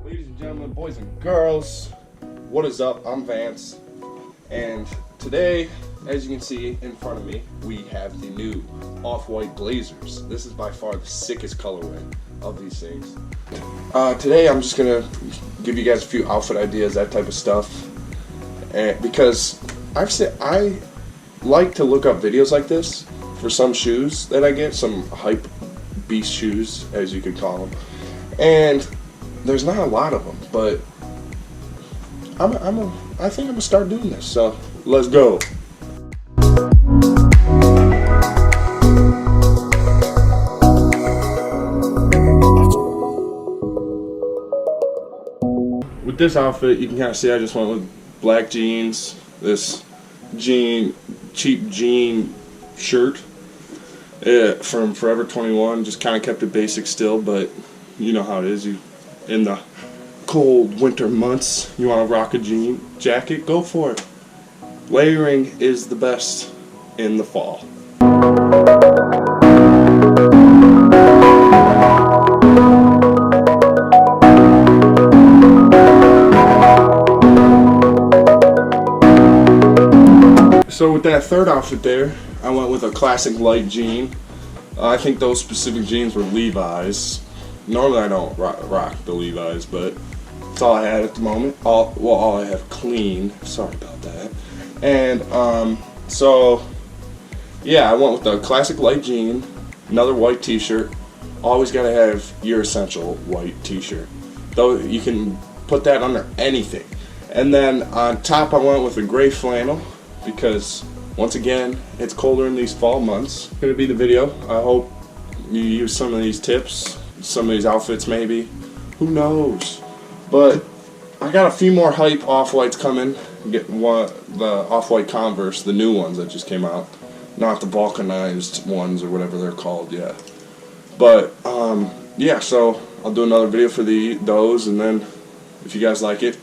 Ladies and gentlemen, boys and girls, what is up? I'm Vance, and today, as you can see in front of me, we have the new off-white Blazers. This is by far the sickest colorway of these things. Today I'm just gonna give you guys a few outfit ideas, that type of stuff, because I like to look up videos like this for some shoes that I get, some hype beast shoes, as you could call them, and there's not a lot of them, but I think I'm gonna start doing this. So let's go. With this outfit, you can kind of see I just went with black jeans, this cheap jean shirt from Forever 21. Just kind of kept it basic still, but you know how it is. In the cold winter months, you want to rock a jean jacket, go for it. Layering is the best in the fall. So with that third outfit there, I went with a classic light jean. I think those specific jeans were Levi's. Normally I don't rock the Levi's, but that's all I had at the moment. All I have clean. Sorry about that. And so yeah, I went with the classic light jean, another white t-shirt. Always gotta have your essential white t-shirt. Though you can put that under anything. And then on top I went with a gray flannel because once again it's colder in these fall months. Gonna be the video. I hope you use some of these tips. Some of these outfits maybe, who knows, but I got a few more hype off-whites coming. Get the off-white Converse, the new ones that just came out, not the vulcanized ones or whatever they're called yet. But yeah, so I'll do another video for those, and then if you guys like it,